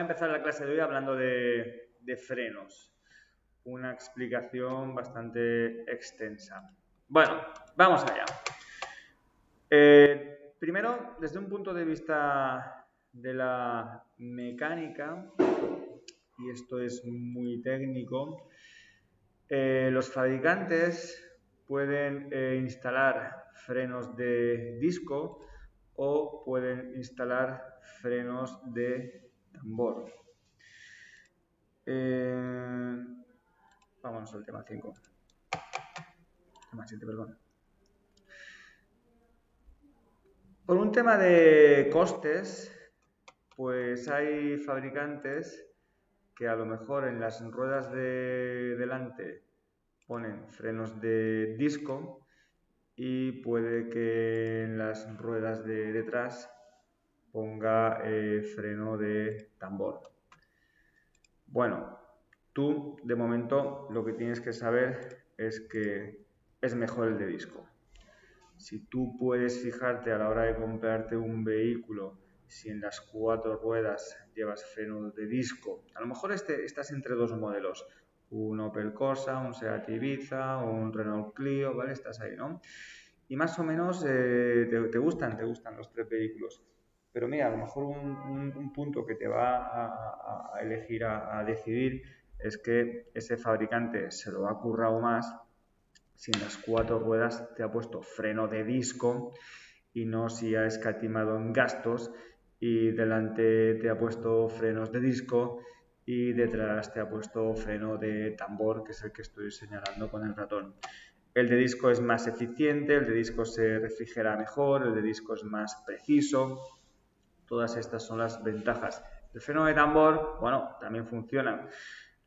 empezar la clase de hoy hablando de frenos. Una explicación bastante extensa. Bueno, vamos allá. Primero, desde un punto de vista de la mecánica, y esto es muy técnico, los fabricantes pueden instalar frenos de disco o pueden instalar frenos de tambor. Vámonos al tema 5. Tema 7, perdón. Por un tema de costes, pues hay fabricantes que a lo mejor en las ruedas de delante ponen frenos de disco y puede que en las ruedas de detrás ponga freno de tambor. Bueno, tú de momento lo que tienes que saber es que es mejor el de disco. Si tú puedes fijarte a la hora de comprarte un vehículo, si en las 4 ruedas llevas freno de disco, a lo mejor estás entre dos modelos, un Opel Corsa, un Seat Ibiza, un Renault Clio, ¿vale? Estás ahí, ¿no? Y más o menos te gustan los 3 vehículos. Pero mira, a lo mejor un punto que te va a elegir, a decidir, es que ese fabricante se lo ha currado más si en las 4 ruedas te ha puesto freno de disco y no si ha escatimado en gastos y delante te ha puesto frenos de disco y detrás te ha puesto freno de tambor, que es el que estoy señalando con el ratón. El de disco es más eficiente, el de disco se refrigera mejor, el de disco es más preciso. Todas estas son las ventajas. El freno de tambor, bueno, también funciona.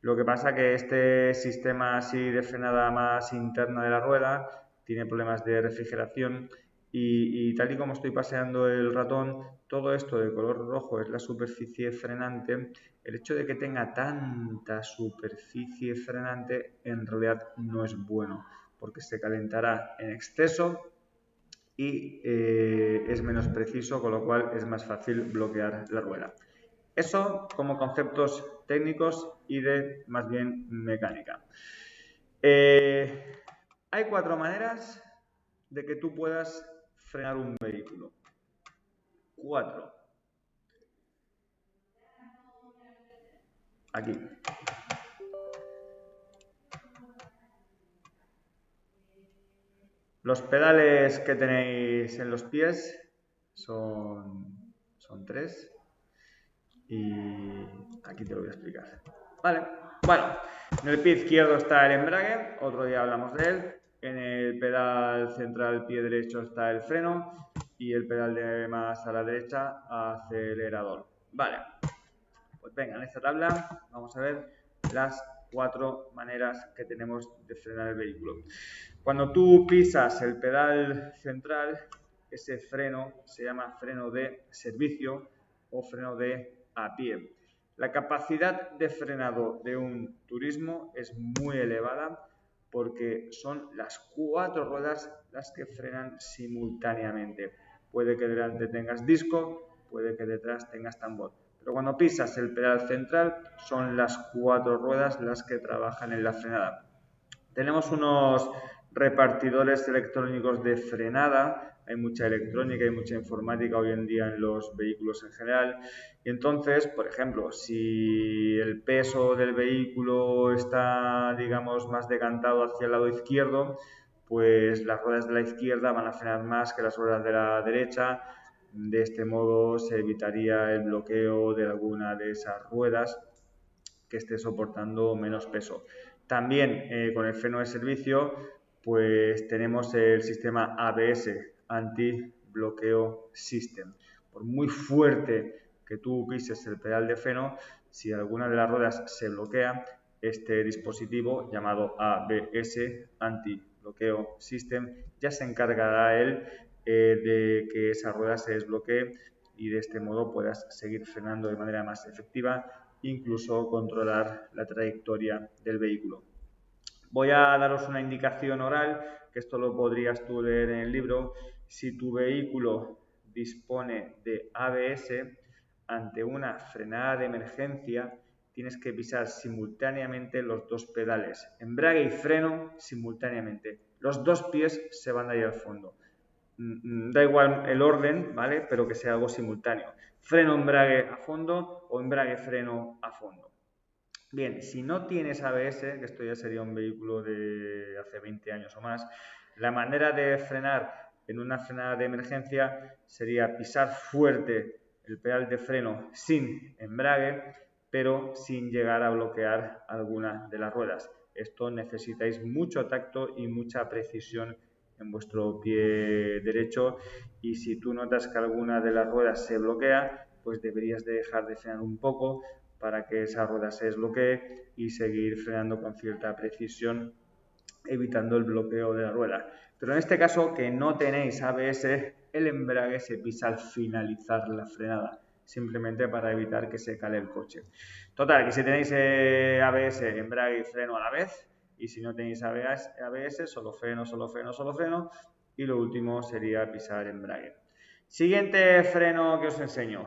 Lo que pasa que este sistema así de frenada más interna de la rueda tiene problemas de refrigeración y tal y como estoy paseando el ratón, todo esto de color rojo es la superficie frenante. El hecho de que tenga tanta superficie frenante en realidad no es bueno, porque se calentará en exceso y es menos preciso, con lo cual es más fácil bloquear la rueda. Eso como conceptos técnicos y de más bien mecánica. Hay 4 maneras de que tú puedas frenar un vehículo. 4. Aquí. Los pedales que tenéis en los pies son 3. Y aquí te lo voy a explicar. Vale, bueno, en el pie izquierdo está el embrague, otro día hablamos de él. En el pedal central pie derecho está el freno y el pedal de más a la derecha acelerador. Vale, pues venga, en esta tabla vamos a ver las 4 maneras que tenemos de frenar el vehículo. Cuando tú pisas el pedal central, ese freno se llama freno de servicio o freno de a pie. La capacidad de frenado de un turismo es muy elevada porque son las 4 ruedas las que frenan simultáneamente. Puede que delante tengas disco, puede que detrás tengas tambor. Pero cuando pisas el pedal central son las 4 ruedas las que trabajan en la frenada. Tenemos unos repartidores electrónicos de frenada, hay mucha electrónica y mucha informática hoy en día en los vehículos en general y entonces, por ejemplo, si el peso del vehículo está, digamos, más decantado hacia el lado izquierdo, pues las ruedas de la izquierda van a frenar más que las ruedas de la derecha. De este modo se evitaría el bloqueo de alguna de esas ruedas que esté soportando menos peso. También con el freno de servicio pues tenemos el sistema ABS, Anti-Bloqueo System. Por muy fuerte que tú pises el pedal de freno, si alguna de las ruedas se bloquea, este dispositivo llamado ABS, Anti-Bloqueo System, ya se encargará él de que esa rueda se desbloquee y de este modo puedas seguir frenando de manera más efectiva, incluso controlar la trayectoria del vehículo. Voy a daros una indicación oral, que esto lo podrías tú leer en el libro. Si tu vehículo dispone de ABS, ante una frenada de emergencia tienes que pisar simultáneamente los dos pedales, embrague y freno simultáneamente. Los dos pies se van a ir al fondo. Da igual el orden, ¿vale? Pero que sea algo simultáneo. Freno, embrague a fondo o embrague, freno a fondo. Bien, si no tienes ABS, que esto ya sería un vehículo de hace 20 años o más, la manera de frenar en una frenada de emergencia sería pisar fuerte el pedal de freno sin embrague, pero sin llegar a bloquear alguna de las ruedas. Esto necesitáis mucho tacto y mucha precisión en vuestro pie derecho, y si tú notas que alguna de las ruedas se bloquea, pues deberías de dejar de frenar un poco para que esa rueda se desbloquee y seguir frenando con cierta precisión, evitando el bloqueo de la rueda. Pero en este caso, que no tenéis ABS, el embrague se pisa al finalizar la frenada, simplemente para evitar que se cale el coche. Total, que si tenéis ABS, embrague y freno a la vez, y si no tenéis ABS, solo freno, solo freno, solo freno, y lo último sería pisar embrague. Siguiente freno que os enseño,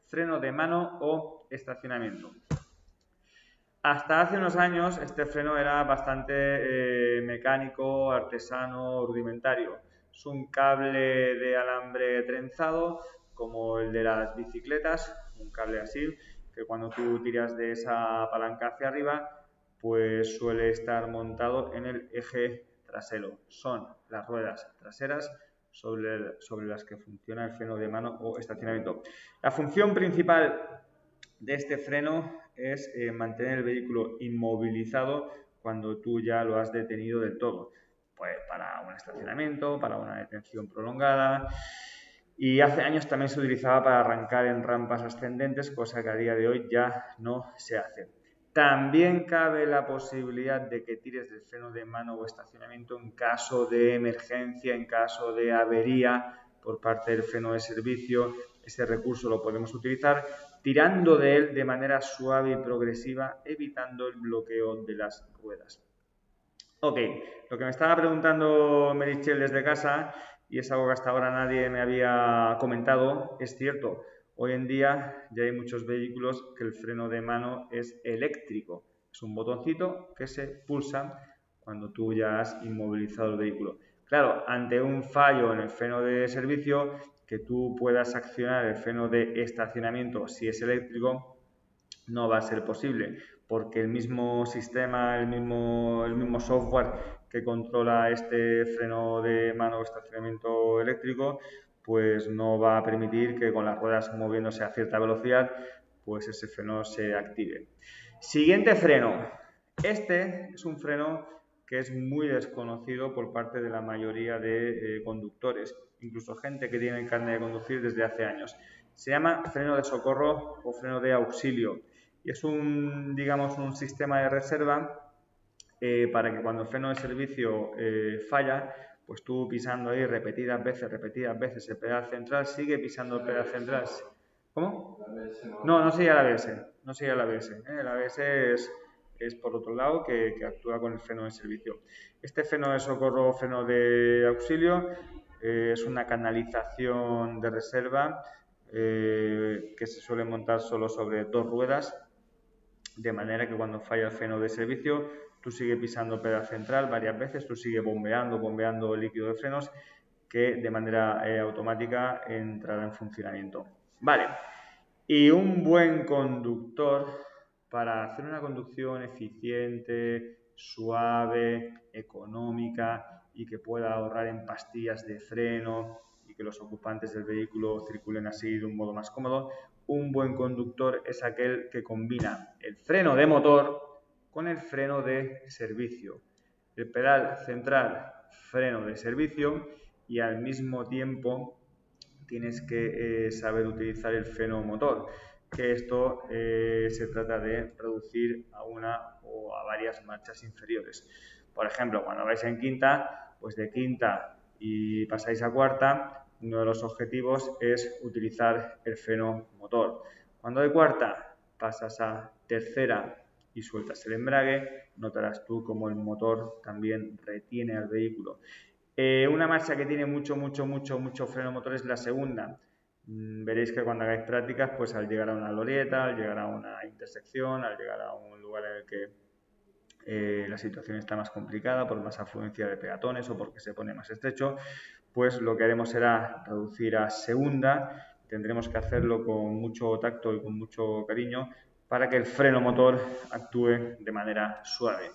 freno de mano o estacionamiento. Hasta hace unos años este freno era bastante mecánico, artesano, rudimentario. Es un cable de alambre trenzado, como el de las bicicletas, un cable así, que cuando tú tiras de esa palanca hacia arriba, pues suele estar montado en el eje trasero. Son las ruedas traseras sobre las que funciona el freno de mano o estacionamiento. La función principal de este freno es mantener el vehículo inmovilizado cuando tú ya lo has detenido del todo, pues para un estacionamiento, para una detención prolongada, y hace años también se utilizaba para arrancar en rampas ascendentes, cosa que a día de hoy ya no se hace. También cabe la posibilidad de que tires del freno de mano o estacionamiento en caso de emergencia, en caso de avería por parte del freno de servicio. Ese recurso lo podemos utilizar tirando de él de manera suave y progresiva, evitando el bloqueo de las ruedas. Ok, lo que me estaba preguntando Meritxell desde casa, y es algo que hasta ahora nadie me había comentado, es cierto. Hoy en día ya hay muchos vehículos que el freno de mano es eléctrico. Es un botoncito que se pulsa cuando tú ya has inmovilizado el vehículo. Claro, ante un fallo en el freno de servicio, que tú puedas accionar el freno de estacionamiento si es eléctrico, no va a ser posible, porque el mismo sistema, el mismo software que controla este freno de mano o estacionamiento eléctrico, pues no va a permitir que con las ruedas moviéndose a cierta velocidad, pues ese freno se active. Siguiente freno. Este es un freno que es muy desconocido por parte de la mayoría de conductores, incluso gente que tiene el carnet de conducir desde hace años. Se llama freno de socorro o freno de auxilio, y es un sistema de reserva para que cuando el freno de servicio falla, pues tú pisando ahí repetidas veces el pedal central, sigue pisando el pedal central. ¿Cómo? No sigue el ABS, no sigue el ABS. El ABS es por otro lado que actúa con el freno de servicio. Este freno de socorro o freno de auxilio es una canalización de reserva que se suele montar solo sobre dos ruedas, de manera que cuando falla el freno de servicio tú sigues pisando el pedal central varias veces, tú sigues bombeando el líquido de frenos, que de manera automática entrará en funcionamiento. Vale, y un buen conductor, para hacer una conducción eficiente, suave, económica y que pueda ahorrar en pastillas de freno y que los ocupantes del vehículo circulen así de un modo más cómodo, un buen conductor es aquel que combina el freno de motor con el freno de servicio. El pedal central, freno de servicio, y al mismo tiempo tienes que saber utilizar el freno motor, que esto se trata de reducir a una o a varias marchas inferiores. Por ejemplo, cuando vais en quinta, pues de quinta y pasáis a cuarta, uno de los objetivos es utilizar el freno motor. Cuando de cuarta pasas a tercera y sueltas el embrague, notarás tú como el motor también retiene al vehículo. Una marcha que tiene mucho freno motor es la segunda. Veréis que cuando hagáis prácticas, pues al llegar a una glorieta, al llegar a una intersección, al llegar a un lugar en el que la situación está más complicada por más afluencia de peatones o porque se pone más estrecho, pues lo que haremos será reducir a segunda. Tendremos que hacerlo con mucho tacto y con mucho cariño para que el freno motor actúe de manera suave.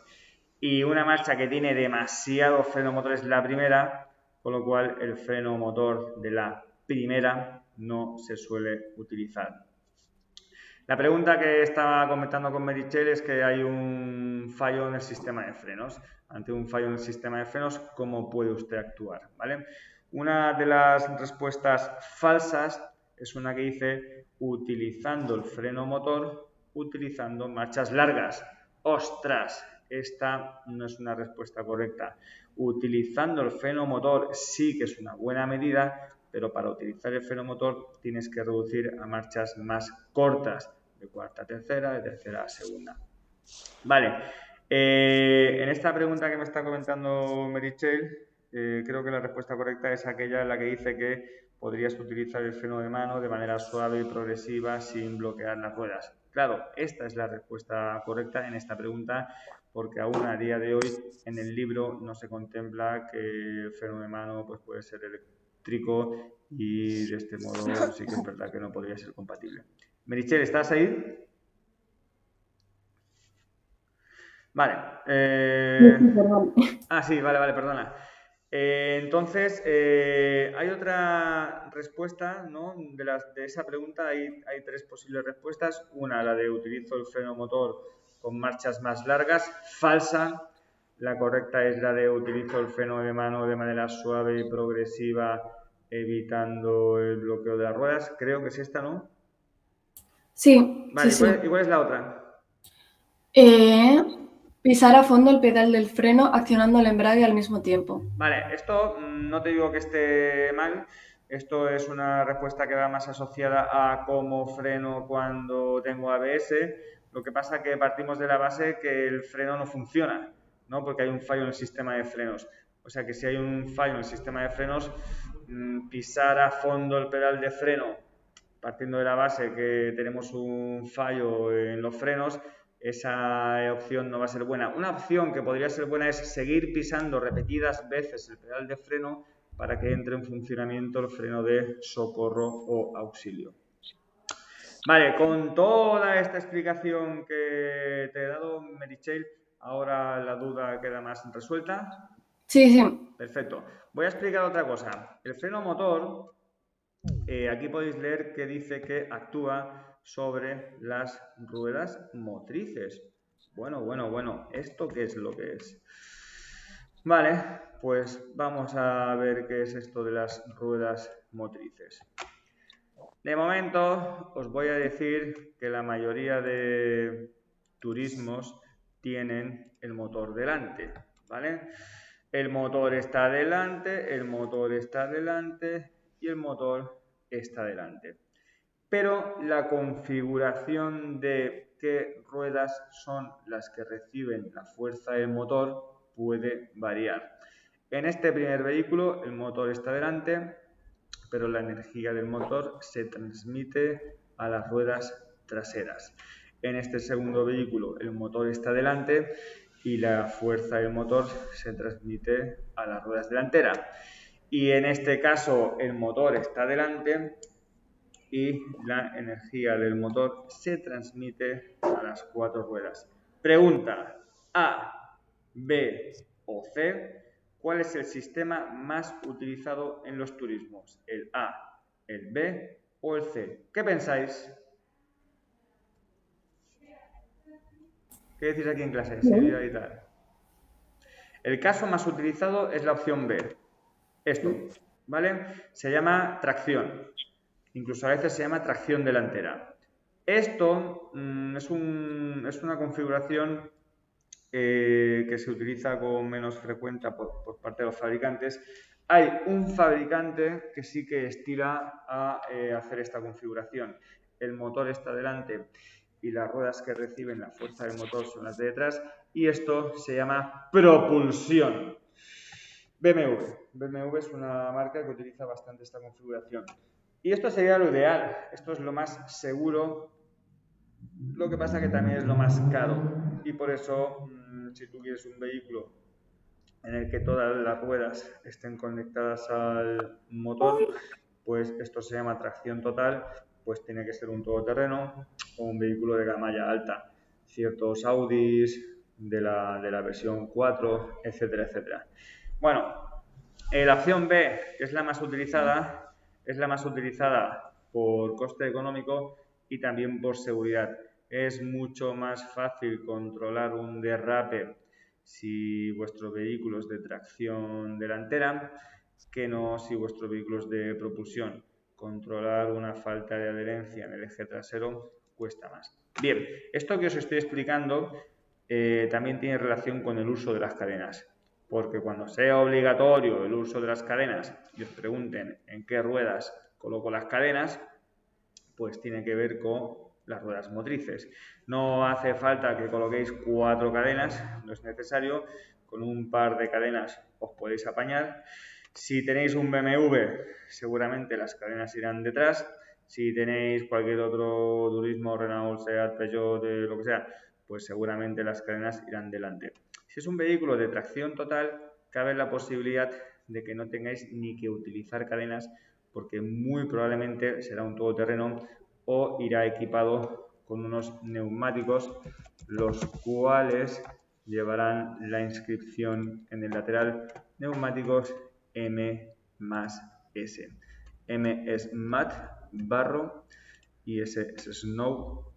Y una marcha que tiene demasiado freno motor es la primera, con lo cual el freno motor de la primera no se suele utilizar. La pregunta que estaba comentando con Meritxell es que hay un fallo en el sistema de frenos. Ante un fallo en el sistema de frenos, ¿cómo puede usted actuar? ¿Vale? Una de las respuestas falsas es una que dice utilizando el freno motor, utilizando marchas largas. ¡Ostras! Esta no es una respuesta correcta. Utilizando el freno motor sí que es una buena medida, pero para utilizar el freno motor tienes que reducir a marchas más cortas, de cuarta a tercera, de tercera a segunda. Vale, en esta pregunta que me está comentando Meritxell, creo que la respuesta correcta es aquella en la que dice que podrías utilizar el freno de mano de manera suave y progresiva sin bloquear las ruedas. Claro, esta es la respuesta correcta en esta pregunta, porque aún a día de hoy en el libro no se contempla que el freno de mano pues, puede ser eléctrico y de este modo sí que es verdad que no podría ser compatible. Meritxell, ¿estás ahí? Vale. Sí, vale, perdona. Entonces, hay otra respuesta, ¿no? De esa pregunta hay tres posibles respuestas. Una, la de utilizo el freno motor con marchas más largas, falsa. La correcta es la de utilizo el freno de mano de manera suave y progresiva, evitando el bloqueo de las ruedas. Creo que es esta, ¿no? Sí, Vale, sí. ¿y cuál es la otra? Pisar a fondo el pedal del freno accionando el embrague al mismo tiempo. Vale, esto no te digo que esté mal, esto es una respuesta que va más asociada a cómo freno cuando tengo ABS, lo que pasa que partimos de la base que el freno no funciona, ¿no? Porque hay un fallo en el sistema de frenos. O sea que si hay un fallo en el sistema de frenos, pisar a fondo el pedal de freno, partiendo de la base que tenemos un fallo en los frenos, esa opción no va a ser buena. Una opción que podría ser buena es seguir pisando repetidas veces el pedal de freno para que entre en funcionamiento el freno de socorro o auxilio. Vale, con toda esta explicación que te he dado, Meritxell, ahora la duda queda más resuelta. Sí, sí. Perfecto. Voy a explicar otra cosa. El freno motor, aquí podéis leer que dice que actúa sobre las ruedas motrices. Bueno, ¿esto qué es lo que es? Vale, pues vamos a ver qué es esto de las ruedas motrices. De momento os voy a decir que la mayoría de turismos tienen el motor delante, ¿vale? El motor está delante, el motor está delante y el motor está delante. Pero la configuración de qué ruedas son las que reciben la fuerza del motor puede variar. En este primer vehículo el motor está delante, pero la energía del motor se transmite a las ruedas traseras. En este segundo vehículo el motor está delante y la fuerza del motor se transmite a las ruedas delanteras. Y en este caso el motor está delante y la energía del motor se transmite a las cuatro ruedas. Pregunta A, B o C. ¿Cuál es el sistema más utilizado en los turismos? ¿El A, el B o el C? ¿Qué pensáis? ¿Qué decís aquí en clase? Silvia y tal. El caso más utilizado es la opción B. Esto, ¿vale? Se llama tracción. Incluso a veces se llama tracción delantera. Esto es una configuración que se utiliza con menos frecuencia por parte de los fabricantes. Hay un fabricante que sí que estira a hacer esta configuración. El motor está delante y las ruedas que reciben la fuerza del motor son las de detrás, y esto se llama propulsión. BMW es una marca que utiliza bastante esta configuración. Y esto sería lo ideal, esto es lo más seguro, lo que pasa que también es lo más caro. Y por eso, si tú quieres un vehículo en el que todas las ruedas estén conectadas al motor, pues esto se llama tracción total, pues tiene que ser un todoterreno o un vehículo de gama ya alta. Ciertos Audis de la versión 4, etcétera, etcétera. Bueno, la opción B, que es la más utilizada por coste económico y también por seguridad. Es mucho más fácil controlar un derrape si vuestro vehículo es de tracción delantera que no si vuestro vehículo es de propulsión. Controlar una falta de adherencia en el eje trasero cuesta más. Bien, esto que os estoy explicando también tiene relación con el uso de las cadenas, porque cuando sea obligatorio el uso de las cadenas y os pregunten en qué ruedas coloco las cadenas, pues tiene que ver con las ruedas motrices. No hace falta que coloquéis 4 cadenas, no es necesario, con un par de cadenas os podéis apañar. Si tenéis un BMW, seguramente las cadenas irán detrás. Si tenéis cualquier otro turismo, Renault, Seat, Peugeot, lo que sea, pues seguramente las cadenas irán delante. Si es un vehículo de tracción total, cabe la posibilidad de que no tengáis ni que utilizar cadenas porque muy probablemente será un todoterreno o irá equipado con unos neumáticos, los cuales llevarán la inscripción en el lateral neumáticos M más S. M es mat, barro, y S es snow,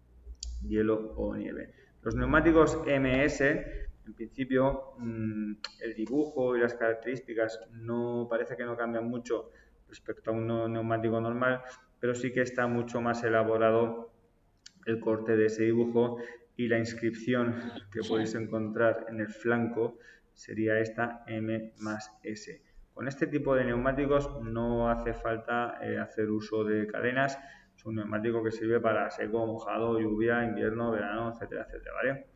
hielo o nieve. Los neumáticos MS, en principio, el dibujo y las características no parece que no cambian mucho respecto a un neumático normal, pero sí que está mucho más elaborado el corte de ese dibujo y la inscripción que podéis encontrar en el flanco sería esta M más S. Con este tipo de neumáticos no hace falta hacer uso de cadenas. Es un neumático que sirve para seco, mojado, lluvia, invierno, verano, etcétera, etcétera, ¿vale?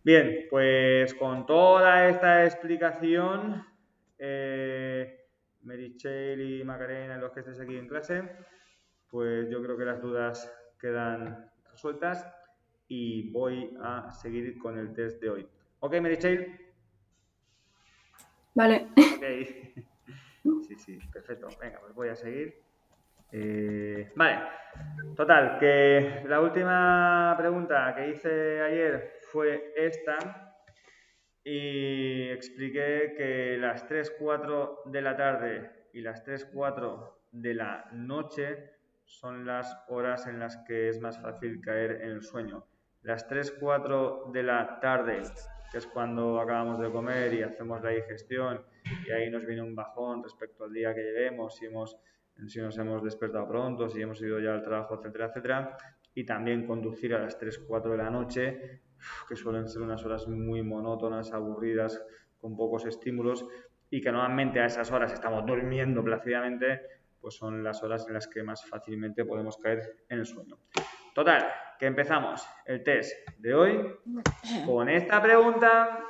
Bien, pues con toda esta explicación, Meritxell y Macarena, los que estéis aquí en clase, pues yo creo que las dudas quedan resueltas y voy a seguir con el test de hoy. ¿Ok, Meritxell? Vale. Ok. Sí, perfecto. Venga, pues voy a seguir. Vale, total, que la última pregunta que hice ayer fue esta y expliqué que las 3, 4 de la tarde y las 3, 4 de la noche son las horas en las que es más fácil caer en el sueño. Las 3, 4 de la tarde, que es cuando acabamos de comer y hacemos la digestión y ahí nos viene un bajón respecto al día que llevemos, si nos hemos despertado pronto, si hemos ido ya al trabajo, etcétera, etcétera. Y también conducir a las 3, 4 de la noche, que suelen ser unas horas muy monótonas, aburridas, con pocos estímulos y que normalmente a esas horas estamos durmiendo plácidamente, pues son las horas en las que más fácilmente podemos caer en el sueño. Total, que empezamos el test de hoy con esta pregunta.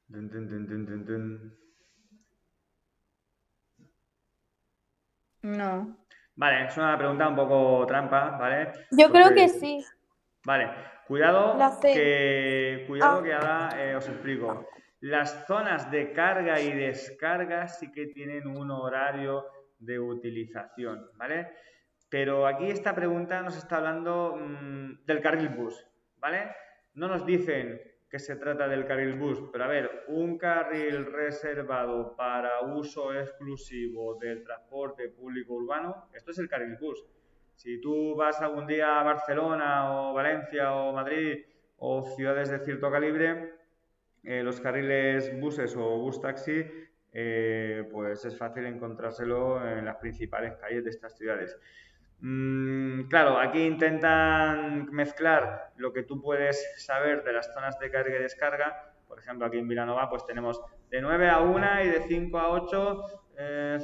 Dun, dun, dun, dun, dun, dun. No. Vale, es una pregunta un poco trampa, ¿vale? Yo creo que Entonces, sí. vale, cuidado La C. que ahora os explico. Las zonas de carga y descarga sí que tienen un horario de utilización, ¿vale? Pero aquí esta pregunta nos está hablando del carril bus, ¿vale? No nos dicen que se trata del carril bus, pero a ver, un carril reservado para uso exclusivo del transporte público urbano, esto es el carril bus. Si tú vas algún día a Barcelona o Valencia o Madrid o ciudades de cierto calibre, los carriles buses o bus taxi, pues es fácil encontrárselo en las principales calles de estas ciudades. Claro, aquí intentan mezclar lo que tú puedes saber de las zonas de carga y descarga. Por ejemplo, aquí en Vilanova pues tenemos de 9 a 1 y de 5 a 8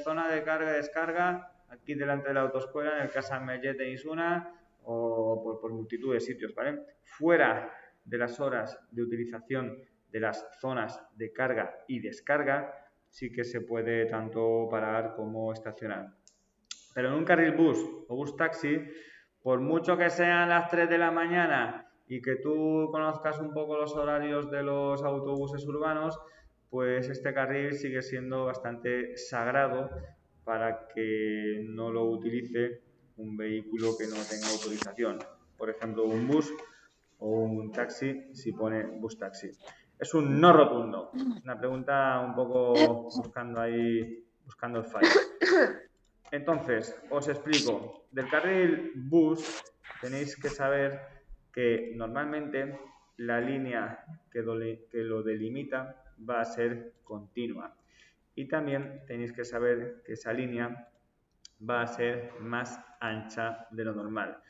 zona de carga y descarga. Aquí delante de la autoescuela, en el Casa Mellet tenéis una, o por multitud de sitios, ¿vale? Fuera de las horas de utilización de las zonas de carga y descarga, sí que se puede tanto parar como estacionar. Pero en un carril bus o bus taxi, por mucho que sean las 3 de la mañana y que tú conozcas un poco los horarios de los autobuses urbanos, pues este carril sigue siendo bastante sagrado para que no lo utilice un vehículo que no tenga autorización. Por ejemplo, un bus o un taxi si pone bus taxi. Es un no rotundo. Una pregunta un poco buscando el fallo. Entonces, os explico. Del carril bus tenéis que saber que normalmente la línea que lo delimita va a ser continua. Y también tenéis que saber que esa línea va a ser más ancha de lo normal.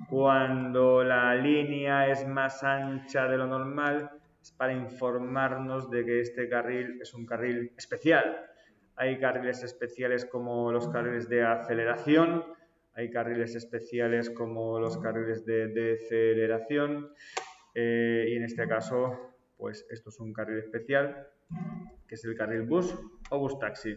Cuando la línea es más ancha de lo normal, es para informarnos de que este carril es un carril especial. Hay carriles especiales como los carriles de aceleración, hay carriles especiales como los carriles de deceleración, y en este caso, pues esto es un carril especial, que es el carril bus o bus taxi.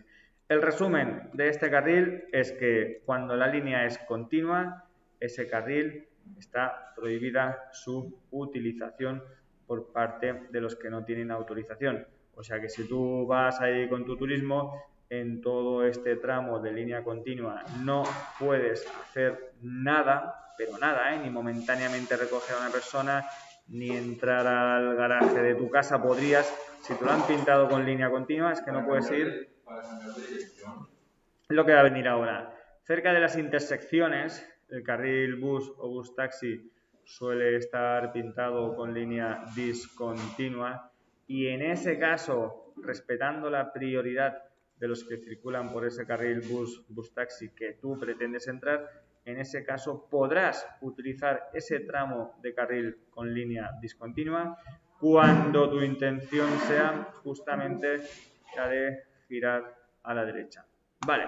El resumen de este carril es que cuando la línea es continua, ese carril está prohibida su utilización por parte de los que no tienen autorización. O sea que si tú vas ahí con tu turismo, en todo este tramo de línea continua no puedes hacer nada, pero nada, ni momentáneamente recoger a una persona, ni entrar al garaje de tu casa. Podrías, si te lo han pintado con línea continua, es que no puedes ir. Lo que va a venir ahora. Cerca de las intersecciones, el carril bus o bus taxi suele estar pintado con línea discontinua y en ese caso, respetando la prioridad de los que circulan por ese carril bus taxi que tú pretendes entrar, en ese caso podrás utilizar ese tramo de carril con línea discontinua cuando tu intención sea justamente la de girar a la derecha. Vale,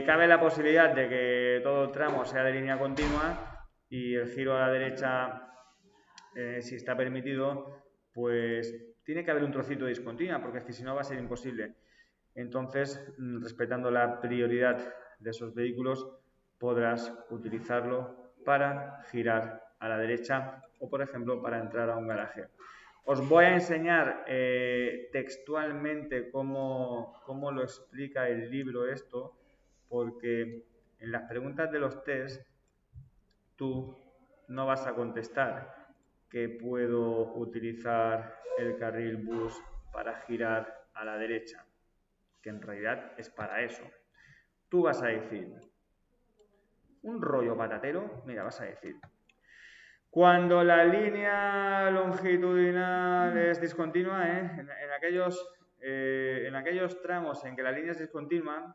cabe la posibilidad de que todo el tramo sea de línea continua y el giro a la derecha, si está permitido, pues tiene que haber un trocito de discontinua, porque es que si no va a ser imposible. Entonces, respetando la prioridad de esos vehículos, podrás utilizarlo para girar a la derecha o, por ejemplo, para entrar a un garaje. Os voy a enseñar textualmente cómo lo explica el libro esto, porque en las preguntas de los test tú no vas a contestar que puedo utilizar el carril bus para girar a la derecha, que en realidad es para eso. Tú vas a decir, un rollo patatero, mira, vas a decir, cuando la línea longitudinal es discontinua, en aquellos tramos en que la línea es discontinua,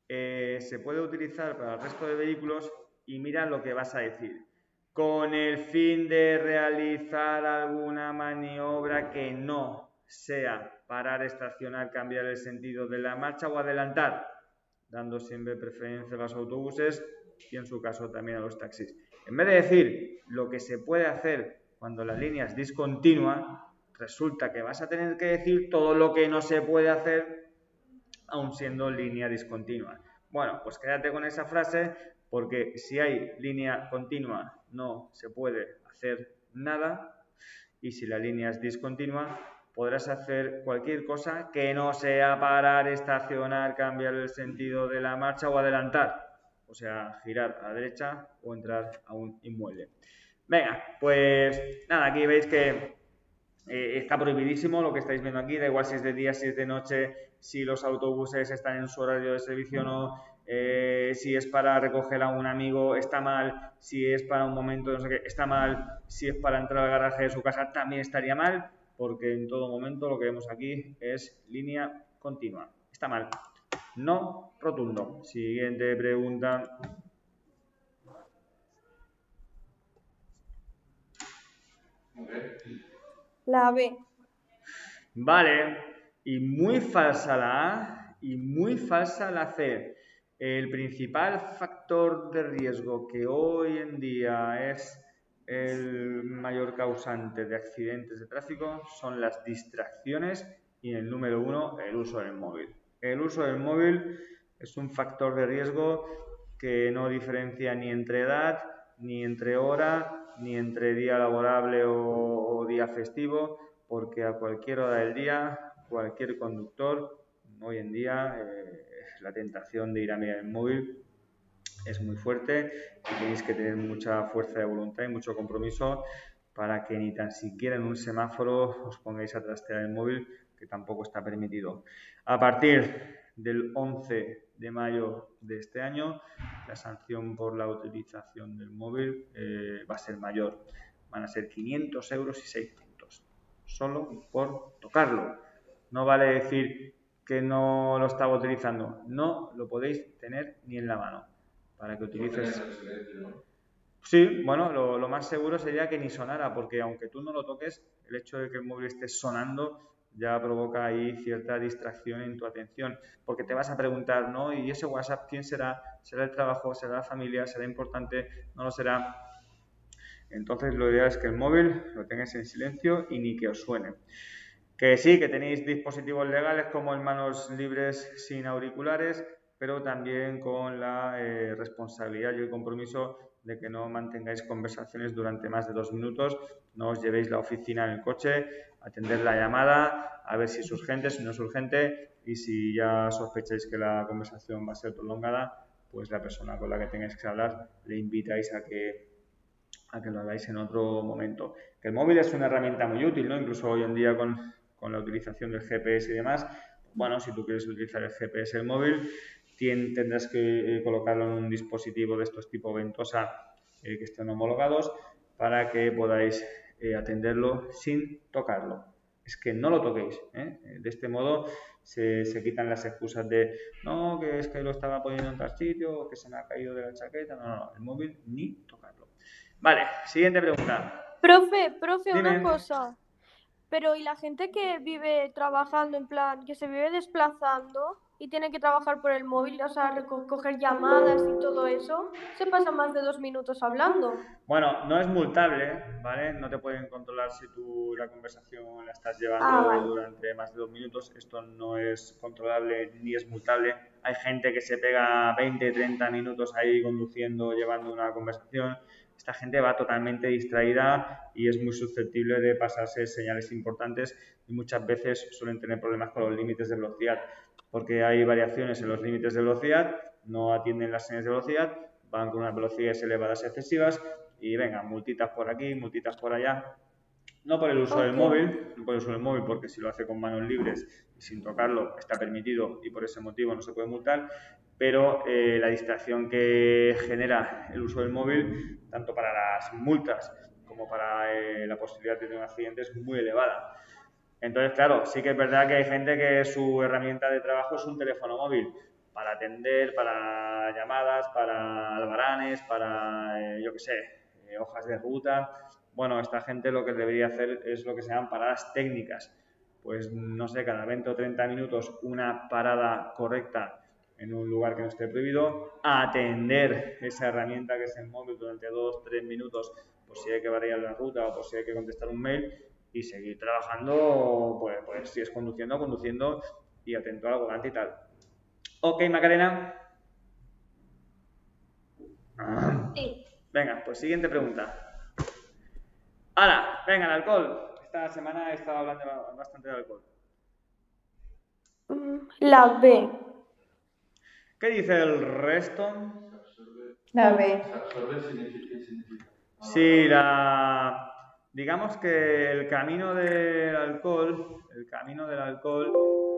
se puede utilizar para el resto de vehículos y mira lo que vas a decir. Con el fin de realizar alguna maniobra que no sea parar, estacionar, cambiar el sentido de la marcha o adelantar, dando siempre preferencia a los autobuses y en su caso también a los taxis. En vez de decir lo que se puede hacer cuando la línea es discontinua, resulta que vas a tener que decir todo lo que no se puede hacer aun siendo línea discontinua. Bueno, pues quédate con esa frase porque si hay línea continua no se puede hacer nada y si la línea es discontinua podrás hacer cualquier cosa que no sea parar, estacionar, cambiar el sentido de la marcha o adelantar. O sea, girar a la derecha o entrar a un inmueble. Venga, pues nada, aquí veis que está prohibidísimo lo que estáis viendo aquí, da igual si es de día, si es de noche, si los autobuses están en su horario de servicio o no, si es para recoger a un amigo, está mal, si es para un momento, no sé qué, está mal, si es para entrar al garaje de su casa, también estaría mal, porque en todo momento lo que vemos aquí es línea continua. Está mal. No rotundo. Siguiente pregunta. La B. Vale, y muy falsa la A y muy falsa la C. El principal factor factor de riesgo que hoy en día es el mayor causante de accidentes de tráfico son las distracciones y el número 1, el uso del móvil. El uso del móvil es un factor de riesgo que no diferencia ni entre edad, ni entre hora, ni entre día laborable o día festivo, porque a cualquier hora del día, cualquier conductor, hoy en día la tentación de ir a mirar el móvil es muy fuerte y tenéis que tener mucha fuerza de voluntad y mucho compromiso para que ni tan siquiera en un semáforo os pongáis a trastear el móvil, que tampoco está permitido. A partir del 11 de mayo de este año, la sanción por la utilización del móvil va a ser mayor. Van a ser 500 euros y 6 puntos, solo por tocarlo. No vale decir que no lo estaba utilizando, no lo podéis tener ni en la mano. Para que utilices... Sí, bueno, lo más seguro sería que ni sonara, porque aunque tú no lo toques, el hecho de que el móvil esté sonando ya provoca ahí cierta distracción en tu atención, porque te vas a preguntar, ¿no? ¿Y ese WhatsApp quién será? ¿Será el trabajo? ¿Será la familia? ¿Será importante? ¿No lo será? Entonces lo ideal es que el móvil lo tengáis en silencio y ni que os suene. Que sí, que tenéis dispositivos legales como en manos libres sin auriculares, pero también con la responsabilidad y el compromiso de que no mantengáis conversaciones durante más de 2 minutos, no os llevéis la oficina en el coche, atender la llamada, a ver si es urgente, si no es urgente, y si ya sospecháis que la conversación va a ser prolongada, pues la persona con la que tengáis que hablar le invitáis a que lo hagáis en otro momento. Que el móvil es una herramienta muy útil, ¿no? Incluso hoy en día con la utilización del GPS y demás, bueno, si tú quieres utilizar el GPS del móvil, tendrás que colocarlo en un dispositivo de estos tipo Ventosa que estén homologados para que podáis atenderlo sin tocarlo. Es que no lo toquéis, ¿eh? De este modo se quitan las excusas de no, que es que lo estaba poniendo en tal sitio o que se me ha caído de la chaqueta. No, el móvil ni tocarlo. Vale, siguiente pregunta. Profe, Dime. una cosa. Pero ¿y la gente que vive trabajando, en plan, que se vive desplazando y tiene que trabajar por el móvil, o sea, coger llamadas y todo eso, se pasa más de 2 minutos hablando? Bueno, no es multable, ¿vale? No te pueden controlar si tú la conversación la estás llevando durante más de 2 minutos. Esto no es controlable ni es multable. Hay gente que se pega 20, 30 minutos ahí conduciendo, llevando una conversación. Esta gente va totalmente distraída y es muy susceptible de pasarse señales importantes y muchas veces suelen tener problemas con los límites de velocidad, porque hay variaciones en los límites de velocidad, no atienden las señales de velocidad, van con unas velocidades elevadas excesivas y venga, multitas por aquí, multitas por allá. No por el uso del móvil, no por el uso del móvil, porque si lo hace con manos libres y sin tocarlo está permitido y por ese motivo no se puede multar, pero la distracción que genera el uso del móvil, tanto para las multas como para la posibilidad de tener un accidente, es muy elevada. Entonces, claro, sí que es verdad que hay gente que su herramienta de trabajo es un teléfono móvil para atender, para llamadas, para albaranes, para, yo qué sé, hojas de ruta. Bueno, esta gente lo que debería hacer es lo que se llaman paradas técnicas. Pues, no sé, cada 20 o 30 minutos una parada correcta en un lugar que no esté prohibido, atender esa herramienta que es el móvil durante 2-3 minutos por si hay que variar la ruta o por si hay que contestar un mail y seguir trabajando, pues si es conduciendo y atento al volante y tal. Ok, Macarena. Sí. Venga, pues siguiente pregunta. ¡Hala! Venga, el alcohol. Esta semana he estado hablando bastante de alcohol. La B. ¿Qué dice el resto? La B. Sí, digamos que el camino del alcohol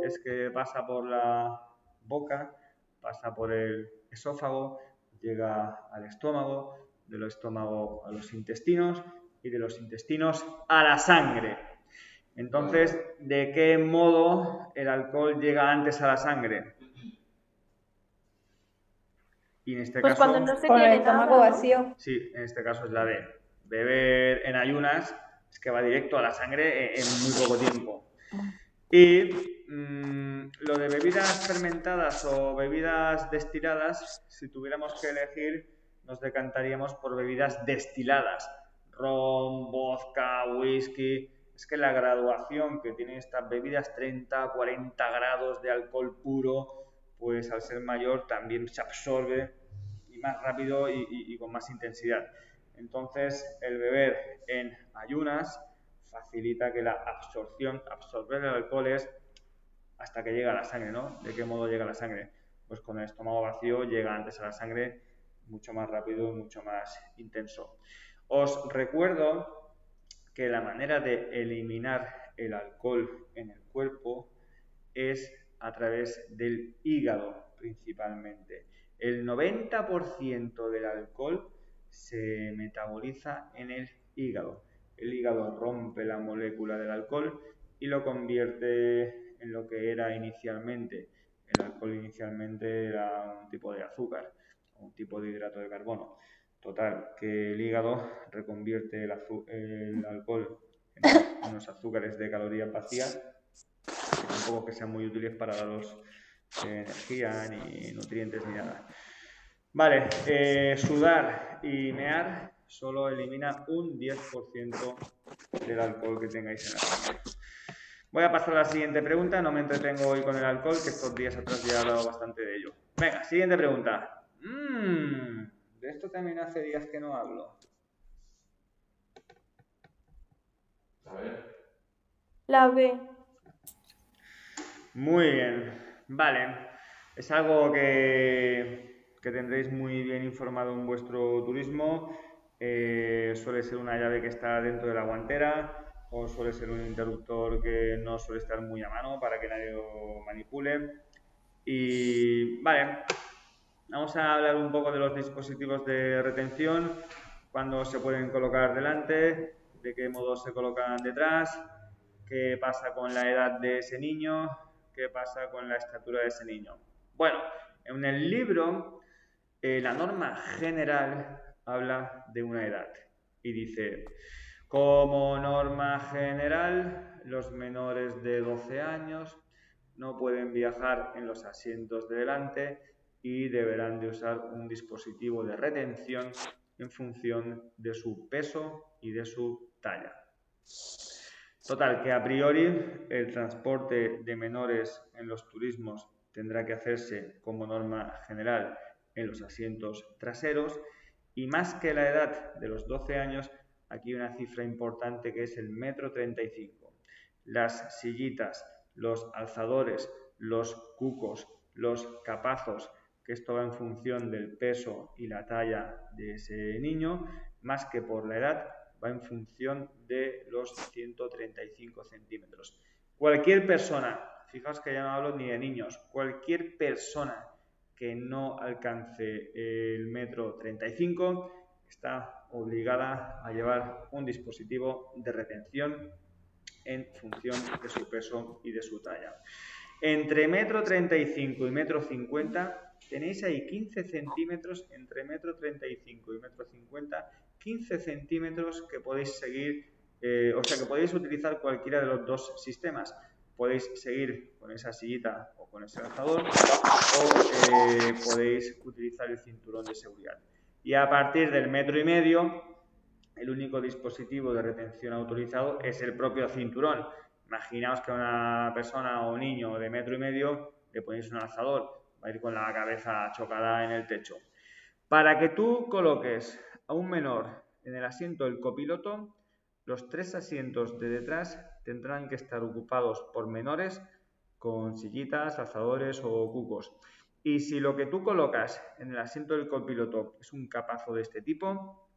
es que pasa por la boca, pasa por el esófago, llega al estómago, del estómago a los intestinos y de los intestinos a la sangre. Entonces, ¿de qué modo el alcohol llega antes a la sangre? Y en este caso, cuando no se Con el tiene estómago nada, ¿no? vacío. sí, en este caso es la de beber en ayunas, es que va directo a la sangre en muy poco tiempo. Y lo de bebidas fermentadas o bebidas destiladas, si tuviéramos que elegir, nos decantaríamos por bebidas destiladas. Ron, vodka, whisky. Es que la graduación que tienen estas bebidas, 30, 40 grados de alcohol puro, pues al ser mayor también se absorbe y más rápido y con más intensidad. Entonces, el beber en ayunas facilita que la absorber el alcohol es hasta que llega a la sangre, ¿no? ¿De qué modo llega a la sangre? Pues con el estómago vacío llega antes a la sangre mucho más rápido y mucho más intenso. Os recuerdo que la manera de eliminar el alcohol en el cuerpo es a través del hígado principalmente. El 90% del alcohol se metaboliza en el hígado. El hígado rompe la molécula del alcohol y lo convierte en lo que era inicialmente. El alcohol inicialmente era un tipo de azúcar, un tipo de hidrato de carbono. Total, que el hígado reconvierte el alcohol en unos azúcares de calorías vacías, que tampoco que sean muy útiles para daros energía, ni nutrientes, ni nada. Vale, sudar y mear solo elimina un 10% del alcohol que tengáis en la sangre. Voy a pasar a la siguiente pregunta, no me entretengo hoy con el alcohol, que estos días atrás ya he hablado bastante de ello. Venga, siguiente pregunta. De esto también hace días que no hablo. A ver. La B. Muy bien, vale. Es algo que tendréis muy bien informado en vuestro turismo. Suele ser una llave que está dentro de la guantera o suele ser un interruptor que no suele estar muy a mano para que nadie lo manipule. Y vale, vamos a hablar un poco de los dispositivos de retención, cuándo se pueden colocar delante, de qué modo se colocan detrás, qué pasa con la edad de ese niño, qué pasa con la estatura de ese niño. Bueno, en el libro la norma general habla de una edad y dice, como norma general, los menores de 12 años no pueden viajar en los asientos de delante y deberán de usar un dispositivo de retención en función de su peso y de su talla. Total, que a priori el transporte de menores en los turismos tendrá que hacerse como norma general en los asientos traseros y más que la edad de los 12 años, aquí hay una cifra importante que es el 1,35 m. Las sillitas, los alzadores, los cucos, los capazos, que esto va en función del peso y la talla de ese niño, más que por la edad, va en función de los 135 centímetros. Cualquier persona, fijaos que ya no hablo ni de niños, cualquier persona que no alcance el 1,35 m está obligada a llevar un dispositivo de retención en función de su peso y de su talla. Entre 1,35 m y 1,50 m tenéis ahí 15 centímetros, entre 1,35 m y 1,50 m, 15 centímetros que podéis seguir, o sea que podéis utilizar cualquiera de los dos sistemas. Podéis seguir con esa sillita o con ese alzador o podéis utilizar el cinturón de seguridad. Y a partir del 1,5 m, el único dispositivo de retención autorizado es el propio cinturón. Imaginaos que a una persona o un niño de 1,5 m le ponéis un alzador, va a ir con la cabeza chocada en el techo. Para que tú coloques a un menor en el asiento del copiloto, los 3 asientos de detrás tendrán que estar ocupados por menores con sillitas, alzadores o cucos. Y si lo que tú colocas en el asiento del copiloto es un capazo de este tipo,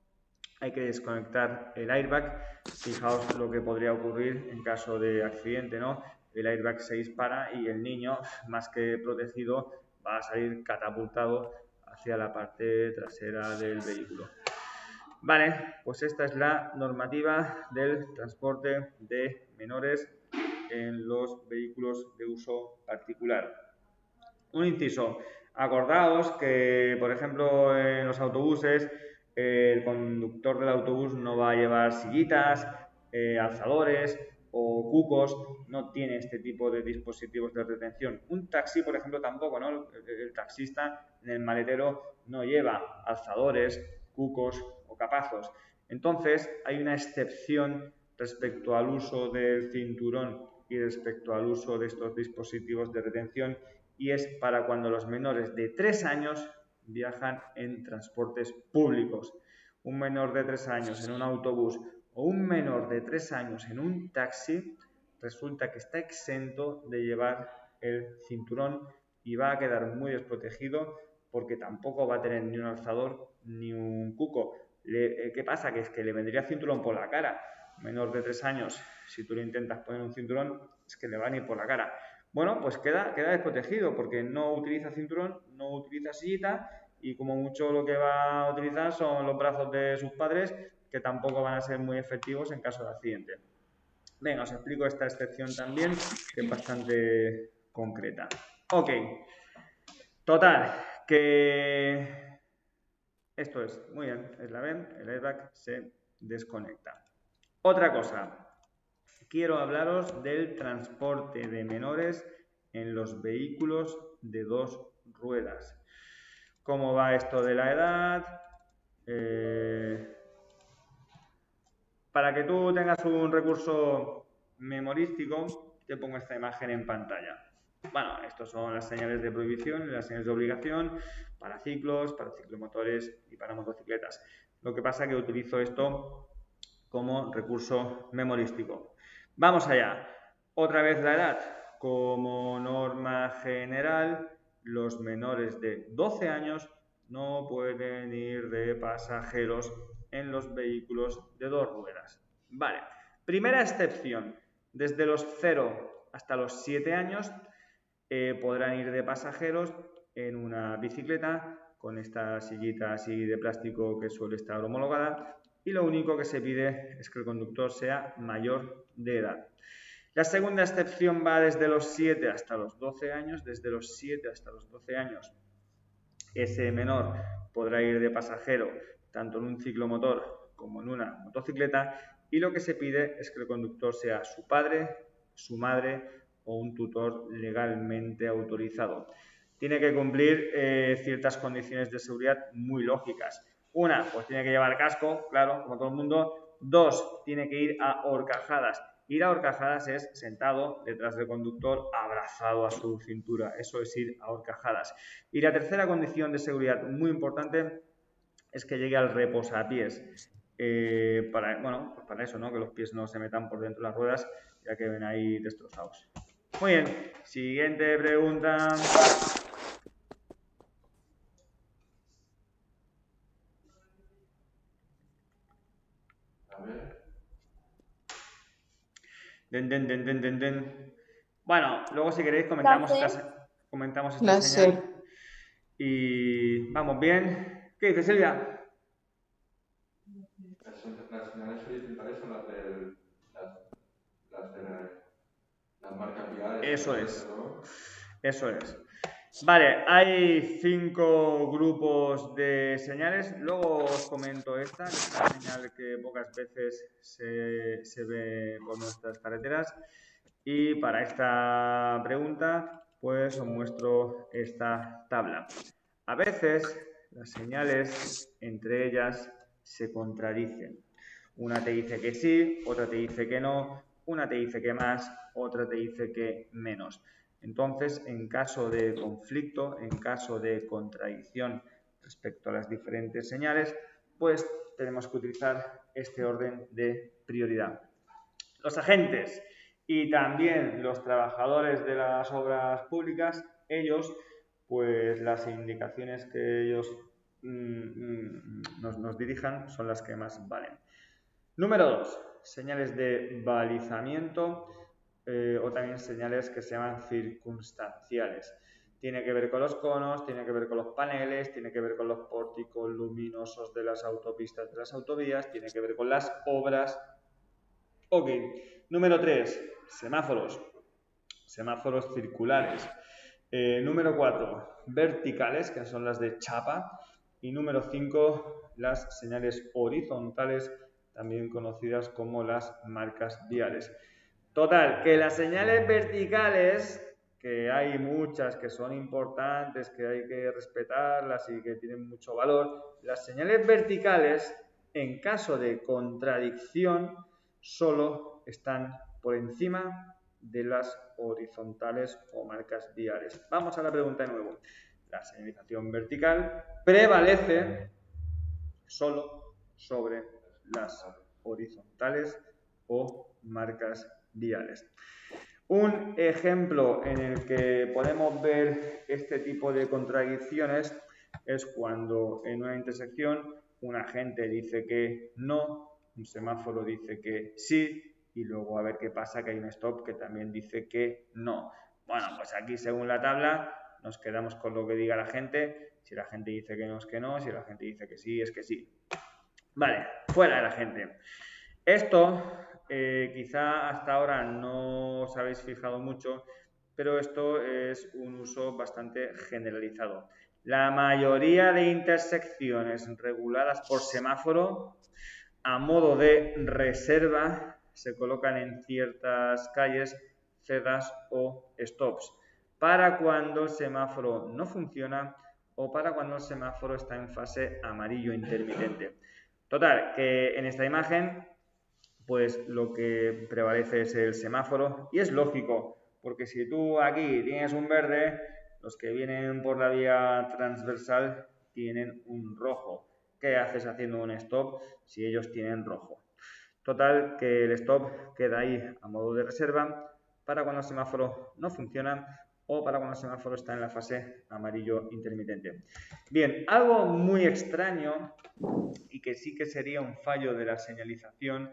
hay que desconectar el airbag. Fijaos lo que podría ocurrir en caso de accidente, ¿no? El airbag se dispara y el niño, más que protegido, va a salir catapultado hacia la parte trasera del vehículo. Vale, pues esta es la normativa del transporte de menores en los vehículos de uso particular. Un inciso, acordaos que, por ejemplo, en los autobuses, el conductor del autobús no va a llevar sillitas, alzadores o cucos, no tiene este tipo de dispositivos de retención. Un taxi, por ejemplo, tampoco, ¿no? El taxista en el maletero no lleva alzadores, cucos o capazos. Entonces, hay una excepción respecto al uso del cinturón y respecto al uso de estos dispositivos de retención, y es para cuando los menores de 3 años viajan en transportes públicos. Un menor de 3 años en un autobús o un menor de 3 años en un taxi resulta que está exento de llevar el cinturón y va a quedar muy desprotegido porque tampoco va a tener ni un alzador ni un cuco. ¿Qué pasa? Que es que le vendría cinturón por la cara. Menor de 3 años, si tú le intentas poner un cinturón, es que le van a ir por la cara. Bueno, pues queda desprotegido porque no utiliza cinturón, no utiliza sillita y como mucho lo que va a utilizar son los brazos de sus padres, que tampoco van a ser muy efectivos en caso de accidente. Venga, os explico esta excepción también, que es bastante concreta. Ok, total, que esto es, muy bien, es la ven, el airbag se desconecta. Otra cosa, quiero hablaros del transporte de menores en los vehículos de 2 ruedas. ¿Cómo va esto de la edad? Para que tú tengas un recurso memorístico, te pongo esta imagen en pantalla. Bueno, estos son las señales de prohibición y las señales de obligación para ciclos, para ciclomotores y para motocicletas. Lo que pasa es que utilizo esto como recurso memorístico. Vamos allá. Otra vez la edad. Como norma general, los menores de 12 años no pueden ir de pasajeros en los vehículos de 2 ruedas. Vale. Primera excepción. Desde los 0 hasta los 7 años podrán ir de pasajeros en una bicicleta con esta sillita así de plástico que suele estar homologada, y lo único que se pide es que el conductor sea mayor de edad. La segunda excepción va desde los 7 hasta los 12 años. Desde los 7 hasta los 12 años ese menor podrá ir de pasajero tanto en un ciclomotor como en una motocicleta, y lo que se pide es que el conductor sea su padre, su madre o un tutor legalmente autorizado. Tiene que cumplir ciertas condiciones de seguridad muy lógicas. Una, pues tiene que llevar casco, claro, como todo el mundo. 2, tiene que ir a horcajadas. Ir a horcajadas es sentado detrás del conductor, abrazado a su cintura. Eso es ir a horcajadas. Y la tercera condición de seguridad muy importante es que llegue al reposapiés. Para eso, ¿no? Que los pies no se metan por dentro de las ruedas, ya que ven ahí destrozados. Muy bien, siguiente pregunta. A ver. Bueno, luego si queréis comentamos esta señal. Y vamos bien. ¿Qué dice Silvia? Las señales horizontales son las marcas viales. Eso es. Eso es. Vale, hay 5 grupos de señales. Luego os comento esta, que es una señal que pocas veces se ve por nuestras carreteras. Y para esta pregunta, pues os muestro esta tabla. A veces las señales entre ellas se contradicen. Una te dice que sí, otra te dice que no, una te dice que más, otra te dice que menos. Entonces, en caso de conflicto, en caso de contradicción respecto a las diferentes señales, pues tenemos que utilizar este orden de prioridad. Los agentes y también los trabajadores de las obras públicas, ellos, pues las indicaciones que ellos nos dirijan son las que más valen. Número 2, señales de balizamiento o también señales que se llaman circunstanciales. Tiene que ver con los conos, tiene que ver con los paneles, tiene que ver con los pórticos luminosos de las autopistas, de las autovías, tiene que ver con las obras. Ok, número 3, semáforos. Semáforos circulares. Número 4, verticales, que son las de chapa. Y número 5, las señales horizontales, también conocidas como las marcas viales. Total, que las señales verticales, que hay muchas que son importantes, que hay que respetarlas y que tienen mucho valor, las señales verticales, en caso de contradicción, solo están por encima de las horizontales o marcas viales. Vamos a la pregunta de nuevo. La señalización vertical prevalece solo sobre las horizontales o marcas viales. Un ejemplo en el que podemos ver este tipo de contradicciones es cuando en una intersección un agente dice que no, un semáforo dice que sí y luego a ver qué pasa, que hay un stop que también dice que no. Bueno, pues aquí según la tabla nos quedamos con lo que diga la gente. Si la gente dice que no es que no, si la gente dice que sí es que sí. Vale, fuera de la gente. Esto quizá hasta ahora no os habéis fijado mucho, pero esto es un uso bastante generalizado. La mayoría de intersecciones reguladas por semáforo, a modo de reserva, se colocan en ciertas calles, cedas o stops, para cuando el semáforo no funciona o para cuando el semáforo está en fase amarillo intermitente. Total, que en esta imagen pues lo que prevalece es el semáforo y es lógico, porque si tú aquí tienes un verde, los que vienen por la vía transversal tienen un rojo. ¿Qué haces haciendo un stop si ellos tienen rojo? Total, que el stop queda ahí a modo de reserva para cuando el semáforo no funciona o para cuando el semáforo está en la fase amarillo intermitente. Bien, algo muy extraño y que sí que sería un fallo de la señalización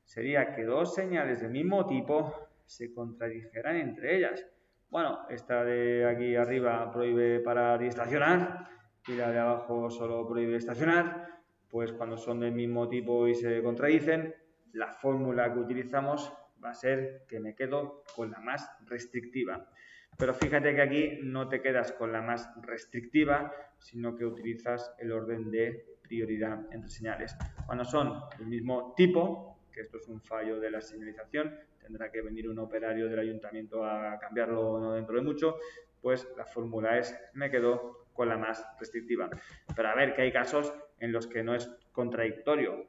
sería que dos señales del mismo tipo se contradijeran entre ellas. Bueno, esta de aquí arriba prohíbe parar y estacionar y la de abajo solo prohíbe estacionar. Pues cuando son del mismo tipo y se contradicen, la fórmula que utilizamos va a ser que me quedo con la más restrictiva. Pero fíjate que aquí no te quedas con la más restrictiva, sino que utilizas el orden de prioridad entre señales. Cuando son del mismo tipo, que esto es un fallo de la señalización, tendrá que venir un operario del ayuntamiento a cambiarlo no dentro de mucho, pues la fórmula es me quedo con la más restrictiva. Pero a ver que hay casos en los que no es contradictorio.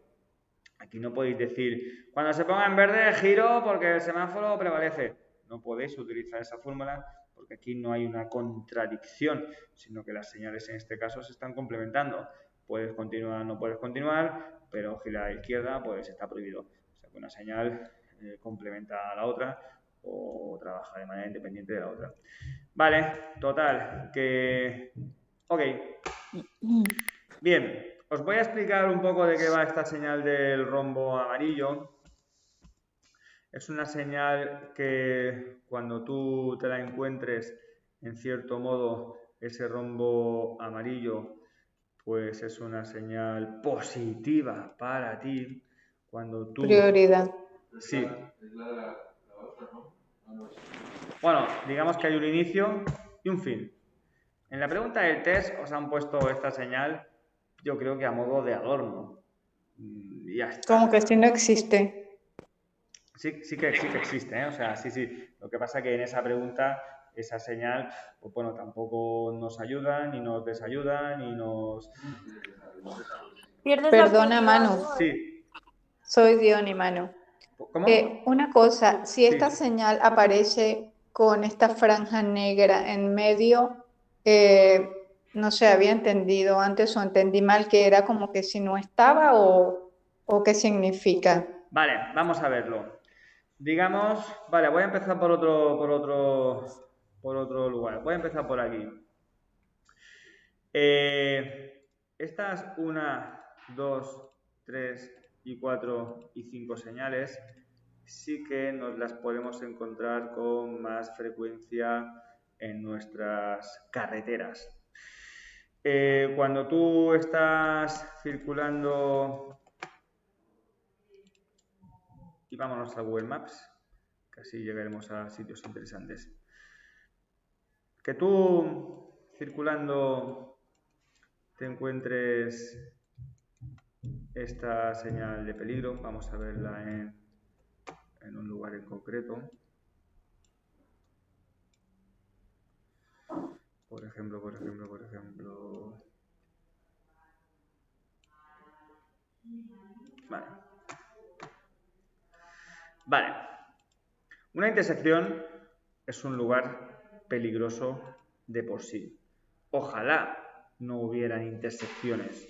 Aquí no podéis decir, cuando se ponga en verde giro porque el semáforo prevalece. No podéis utilizar esa fórmula porque aquí no hay una contradicción, sino que las señales en este caso se están complementando. Puedes continuar, no puedes continuar, pero girar a la izquierda pues está prohibido. O sea que una señal complementa a la otra o trabaja de manera independiente de la otra. Vale, total, que... Ok. Bien, os voy a explicar un poco de qué va esta señal del rombo amarillo. Es una señal que cuando tú te la encuentres, en cierto modo, ese rombo amarillo, pues es una señal positiva para ti. Cuando tú... Prioridad. Sí. Es la otra, ¿no? Bueno, digamos que hay un inicio y un fin. En la pregunta del test os han puesto esta señal, yo creo que a modo de adorno. Y ya está. Como que si no existe. Sí que existe, ¿eh? O sea, sí. Lo que pasa es que en esa pregunta, esa señal, pues bueno, tampoco nos ayuda, ni nos desayuda, ni nos... Pierdes Perdona, la Manu. prioridad, ¿no? Sí. Soy Diony, Manu. ¿Cómo? Una cosa, si esta Sí. señal aparece con esta franja negra en medio, no sé, había entendido antes o entendí mal que era como que si no estaba o qué significa. Vale, vamos a verlo. Digamos, vale, voy a empezar por otro lugar. Voy a empezar por aquí. Estas 1, 2, 3 y 4 y 5 señales sí que nos las podemos encontrar con más frecuencia en nuestras carreteras. Cuando tú estás circulando, y vámonos a Google Maps, que así llegaremos a sitios interesantes. Que tú circulando te encuentres esta señal de peligro, vamos a verla en en un lugar en concreto. Por ejemplo. Vale. Una intersección es un lugar peligroso de por sí. Ojalá no hubieran intersecciones,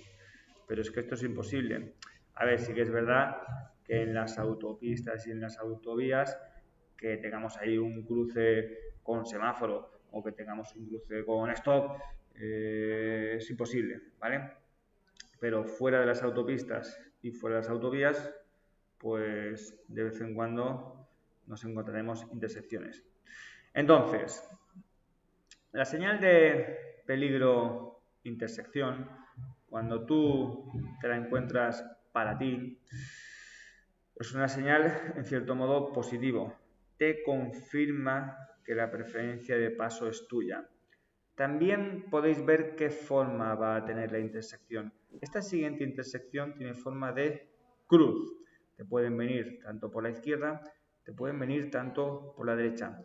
pero es que esto es imposible. A ver, sí que es verdad que en las autopistas y en las autovías que tengamos ahí un cruce con semáforo o que tengamos un cruce con stop, es imposible, ¿vale? Pero fuera de las autopistas y fuera de las autovías, pues de vez en cuando nos encontraremos intersecciones. Entonces, la señal de peligro intersección, cuando tú te la encuentras para ti, es una señal, en cierto modo, positivo. Te confirma que la preferencia de paso es tuya. También podéis ver qué forma va a tener la intersección. Esta siguiente intersección tiene forma de cruz. Te pueden venir tanto por la izquierda, te pueden venir tanto por la derecha.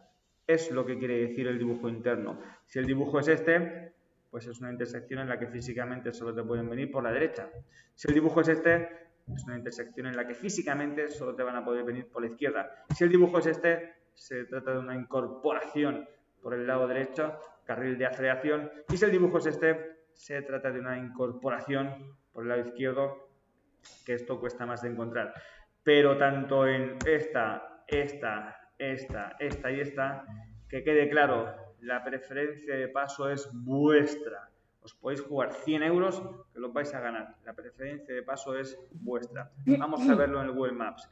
Es lo que quiere decir el dibujo interno. Si el dibujo es este, pues es una intersección en la que físicamente solo te pueden venir por la derecha. Si el dibujo es este, es una intersección en la que físicamente solo te van a poder venir por la izquierda. Si el dibujo es este, se trata de una incorporación por el lado derecho, carril de aceleración, y si el dibujo es este, se trata de una incorporación por el lado izquierdo, que esto cuesta más de encontrar. Pero tanto en esta, y esta, que quede claro, la preferencia de paso es vuestra. Os podéis jugar 100 euros que los vais a ganar. La preferencia de paso es vuestra. Vamos a verlo en el Google Maps.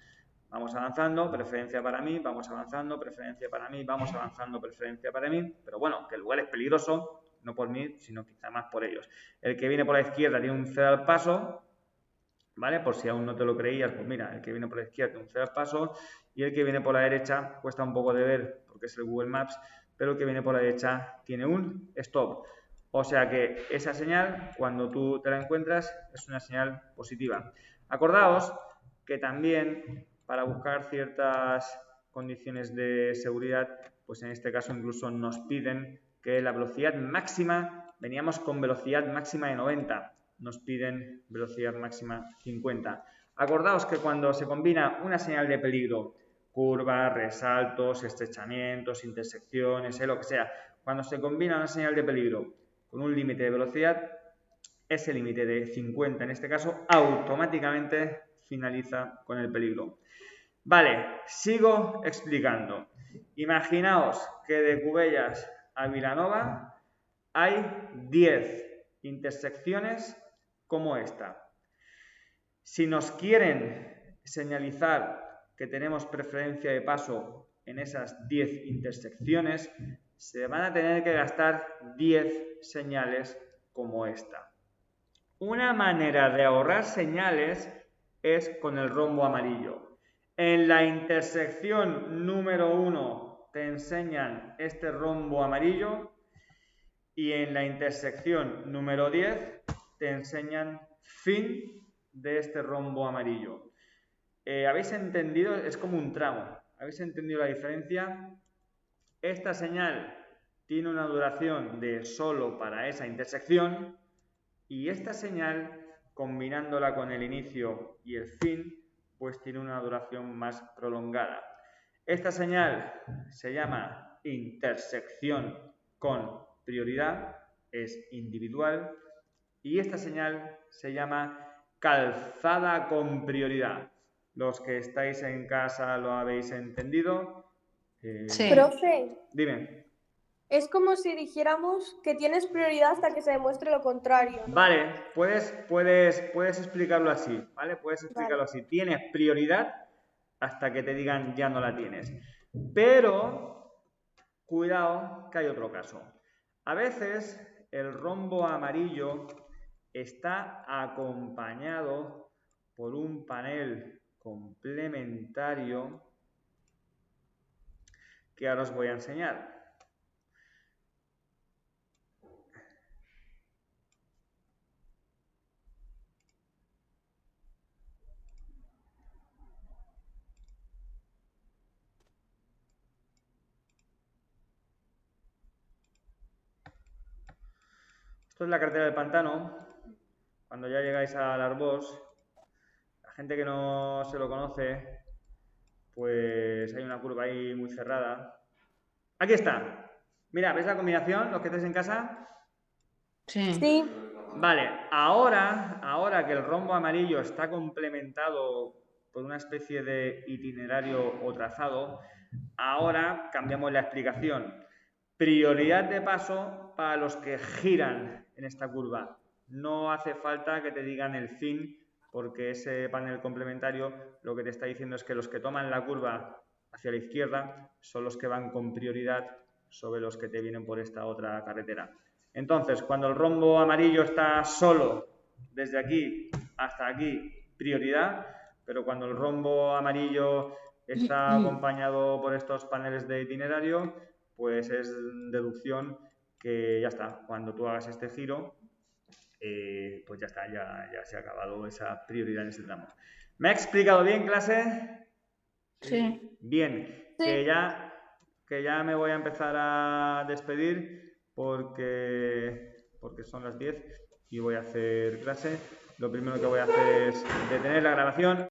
Vamos avanzando, preferencia para mí, vamos avanzando, preferencia para mí, vamos avanzando, preferencia para mí. Pero bueno, que el lugar es peligroso, no por mí, sino quizá más por ellos. El que viene por la izquierda tiene un cero al paso, ¿vale? Por si aún no te lo creías, pues mira, el que viene por la izquierda tiene un cero al paso y el que viene por la derecha cuesta un poco de ver porque es el Google Maps, pero el que viene por la derecha tiene un stop. O sea que esa señal, cuando tú te la encuentras, es una señal positiva. Acordaos que también para buscar ciertas condiciones de seguridad, pues en este caso incluso nos piden que la velocidad máxima, veníamos con velocidad máxima de 90, nos piden velocidad máxima 50. Acordaos que cuando se combina una señal de peligro, curvas, resaltos, estrechamientos, intersecciones, lo que sea, cuando se combina una señal de peligro con un límite de velocidad, ese límite de 50 en este caso automáticamente finaliza con el peligro. Vale, sigo explicando. Imaginaos que de Cubellas a Vilanova hay 10 intersecciones como esta. Si nos quieren señalizar que tenemos preferencia de paso en esas 10 intersecciones, se van a tener que gastar 10 señales como esta. Una manera de ahorrar señales es con el rombo amarillo. En la intersección número 1 te enseñan este rombo amarillo y en la intersección número 10 te enseñan fin de este rombo amarillo. ¿Habéis entendido? Es como un tramo. ¿Habéis entendido la diferencia? Esta señal tiene una duración de solo para esa intersección y esta señal, combinándola con el inicio y el fin, pues tiene una duración más prolongada. Esta señal se llama intersección con prioridad, es individual, y esta señal se llama calzada con prioridad. Los que estáis en casa lo habéis entendido. Sí. Profe, Dime. es como si dijéramos que tienes prioridad hasta que se demuestre lo contrario, ¿no? Vale, puedes explicarlo así, ¿vale? Puedes explicarlo así. Tienes prioridad hasta que te digan ya no la tienes. Pero, cuidado, que hay otro caso. A veces el rombo amarillo está acompañado por un panel complementario que ahora os voy a enseñar. Esto es la carretera del pantano. Cuando ya llegáis al Arbós, la gente que no se lo conoce, pues hay una curva ahí muy cerrada. Aquí está. Mira, ¿ves la combinación? Los que estáis en casa. Sí. Sí, Vale, ahora que el rombo amarillo está complementado por una especie de itinerario o trazado, ahora cambiamos la explicación. Prioridad de paso para los que giran en esta curva. No hace falta que te digan el fin, porque ese panel complementario lo que te está diciendo es que los que toman la curva hacia la izquierda son los que van con prioridad sobre los que te vienen por esta otra carretera. Entonces, cuando el rombo amarillo está solo, desde aquí hasta aquí, prioridad, pero cuando el rombo amarillo está acompañado por estos paneles de itinerario, pues es deducción que ya está. Cuando tú hagas este giro, pues ya está, ya se ha acabado esa prioridad en ese tramo. ¿Me ha explicado bien, clase? Sí. Bien, Sí. que ya me voy a empezar a despedir porque son las 10 y voy a hacer clase. Lo primero que voy a hacer es detener la grabación